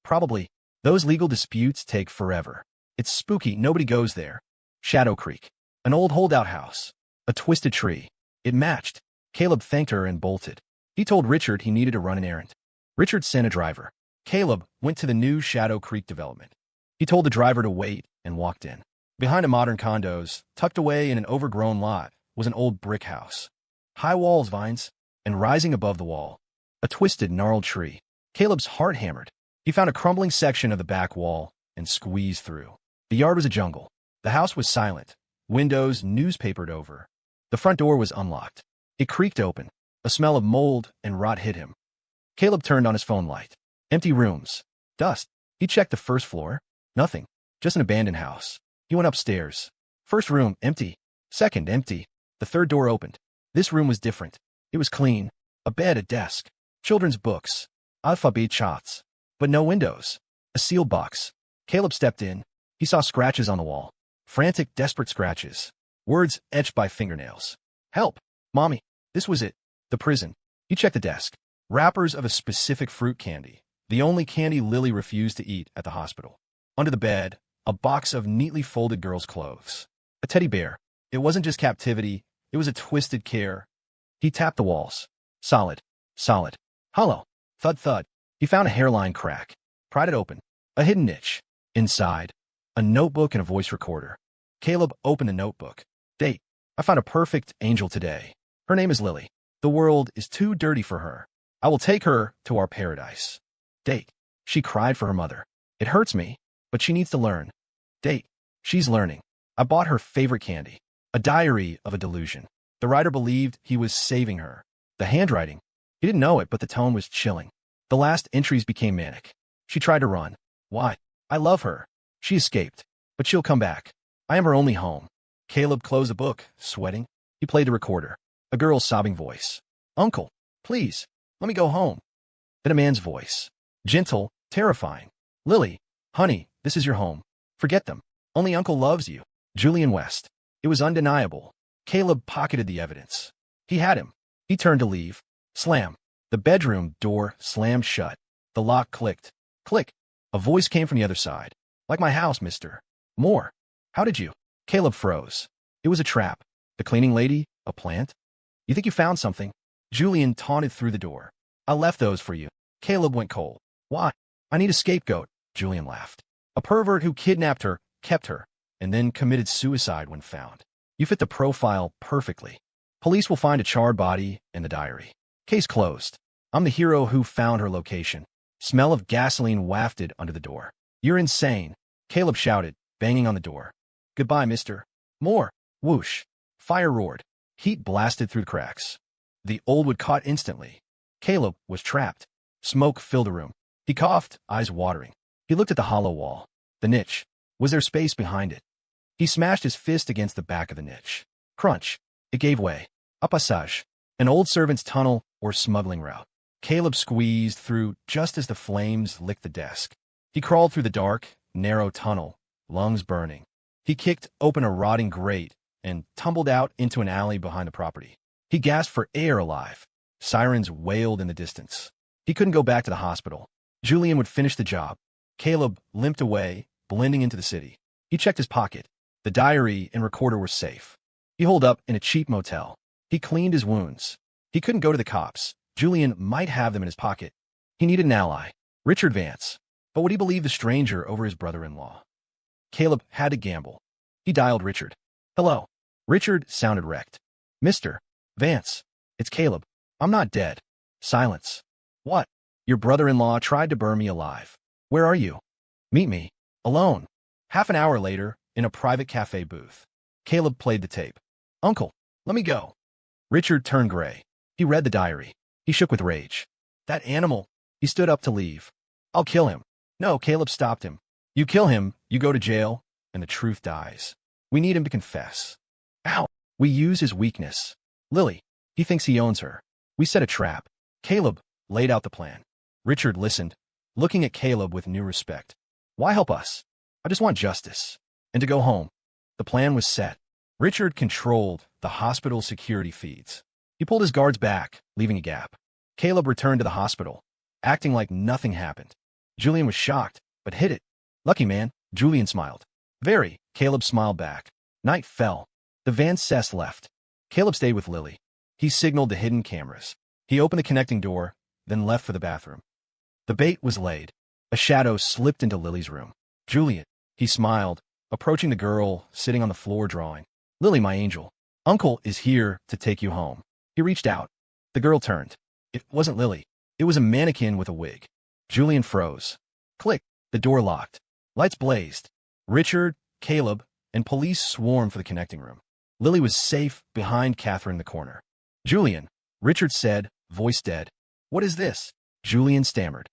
Probably. Those legal disputes take forever. It's spooky, nobody goes there. Shadow Creek. An old holdout house. A twisted tree. It matched. Caleb thanked her and bolted. He told Richard he needed to run an errand. Richard sent a driver. Caleb went to the new Shadow Creek development. He told the driver to wait and walked in. Behind a modern condos, tucked away in an overgrown lot, was an old brick house. High walls, vines, and rising above the wall, a twisted, gnarled tree. Caleb's heart hammered. He found a crumbling section of the back wall and squeezed through. The yard was a jungle. The house was silent, windows newspapered over. The front door was unlocked. It creaked open. A smell of mold and rot hit him. Caleb turned on his phone light. Empty rooms. Dust. He checked the first floor. Nothing. Just an abandoned house. He went upstairs. First room, empty. Second, empty. The third door opened. This room was different. It was clean. A bed, a desk. Children's books. Alphabet charts. But no windows. A sealed box. Caleb stepped in. He saw scratches on the wall. Frantic, desperate scratches. Words etched by fingernails. Help. Mommy. This was it. The prison. He checked the desk. Wrappers of a specific fruit candy. The only candy Lily refused to eat at the hospital. Under the bed, a box of neatly folded girls' clothes. A teddy bear. It wasn't just captivity. It was a twisted care. He tapped the walls. Solid. Solid. Hollow. Thud thud. He found a hairline crack. Pried it open. A hidden niche. Inside, a notebook and a voice recorder. Caleb opened the notebook. Date. I found a perfect angel today. Her name is Lily. The world is too dirty for her. I will take her to our paradise. Date. She cried for her mother. It hurts me, but she needs to learn. Date. She's learning. I bought her favorite candy. A diary of a delusion. The writer believed he was saving her. The handwriting. He didn't know it, but the tone was chilling. The last entries became manic. She tried to run. Why? I love her. She escaped, but she'll come back. I am her only home. Caleb closed the book, sweating. He played the recorder. A girl's sobbing voice. Uncle, please, let me go home. Then a man's voice. Gentle, terrifying. Lily, honey, this is your home. Forget them. Only Uncle loves you. Julian West. It was undeniable. Caleb pocketed the evidence. He had him. He turned to leave. Slam. The bedroom door slammed shut. The lock clicked. Click. A voice came from the other side. Like my house, mister. More. How did you? Caleb froze. It was a trap. The cleaning lady? A plant? You think you found something? Julian taunted through the door. I left those for you. Caleb went cold. Why? I need a scapegoat. Julian laughed. A pervert who kidnapped her, kept her, and then committed suicide when found. You fit the profile perfectly. Police will find a charred body in the diary. Case closed. I'm the hero who found her location. Smell of gasoline wafted under the door. You're insane. Caleb shouted, banging on the door. Goodbye, mister. More. Whoosh. Fire roared. Heat blasted through the cracks. The old wood caught instantly. Caleb was trapped. Smoke filled the room. He coughed, eyes watering. He looked at the hollow wall. The niche. Was there space behind it? He smashed his fist against the back of the niche. Crunch. It gave way. A passage. An old servant's tunnel or smuggling route. Caleb squeezed through just as the flames licked the desk. He crawled through the dark, narrow tunnel, lungs burning. He kicked open a rotting grate and tumbled out into an alley behind the property. He gasped for air alive. Sirens wailed in the distance. He couldn't go back to the hospital. Julian would finish the job. Caleb limped away, blending into the city. He checked his pocket. The diary and recorder were safe. He holed up in a cheap motel. He cleaned his wounds. He couldn't go to the cops. Julian might have them in his pocket. He needed an ally. Richard Vance. But would he believe the stranger over his brother-in-law? Caleb had to gamble. He dialed Richard. Hello. Richard sounded wrecked. Mr. Vance. It's Caleb. I'm not dead. Silence. What? Your brother-in-law tried to burn me alive. Where are you? Meet me. Alone. Half an hour later, in a private cafe booth. Caleb played the tape. Uncle, let me go. Richard turned gray. He read the diary. He shook with rage. That animal. He stood up to leave. I'll kill him. No, Caleb stopped him. You kill him, you go to jail, and the truth dies. We need him to confess. Ow. We use his weakness. Lily. He thinks he owns her. We set a trap. Caleb laid out the plan. Richard listened, looking at Caleb with new respect. Why help us? I just want justice. And to go home. The plan was set. Richard controlled the hospital security feeds. He pulled his guards back, leaving a gap. Caleb returned to the hospital, acting like nothing happened. Julian was shocked, but hid it. Lucky man, Julian smiled. Very, Caleb smiled back. Night fell. The Van Cess left. Caleb stayed with Lily. He signaled the hidden cameras. He opened the connecting door, then left for the bathroom. The bait was laid. A shadow slipped into Lily's room. Julian, he smiled, approaching the girl sitting on the floor drawing. Lily, my angel. Uncle is here to take you home. He reached out. The girl turned. It wasn't Lily. It was a mannequin with a wig. Julian froze. Click. The door locked. Lights blazed. Richard, Caleb, and police swarmed for the connecting room. Lily was safe behind Catherine in the corner. Julian, Richard said, voice dead. What is this? Julian stammered.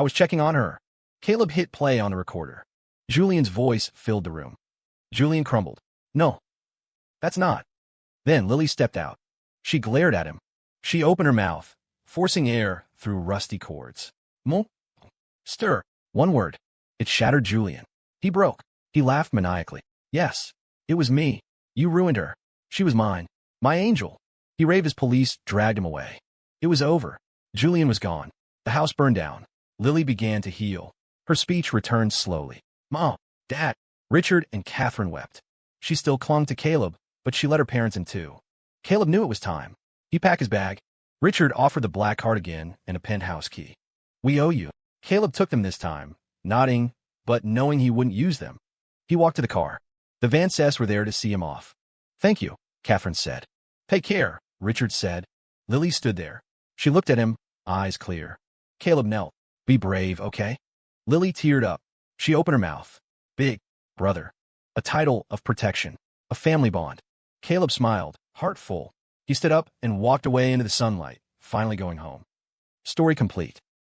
I was checking on her. Caleb hit play on the recorder. Julian's voice filled the room. Julian crumbled. No. That's not. Then Lily stepped out. She glared at him. She opened her mouth, forcing air through rusty cords. Mo? Stir. One word. It shattered Julian. He broke. He laughed maniacally. Yes, it was me. You ruined her. She was mine. My angel. He raved as police dragged him away. It was over. Julian was gone. The house burned down. Lily began to heal. Her speech returned slowly. Mom, Dad. Richard and Catherine wept. She still clung to Caleb, but she let her parents in too. Caleb knew it was time. He packed his bag. Richard offered the black cardigan and a penthouse key. We owe you. Caleb took them this time, nodding, but knowing he wouldn't use them. He walked to the car. The Van Cess were there to see him off. Thank you, Catherine said. Take care, Richard said. Lily stood there. She looked at him, eyes clear. Caleb knelt. Be brave, okay? Lily teared up. She opened her mouth. Big brother. A title of protection. A family bond. Caleb smiled, heart full. He stood up and walked away into the sunlight, finally going home. Story complete.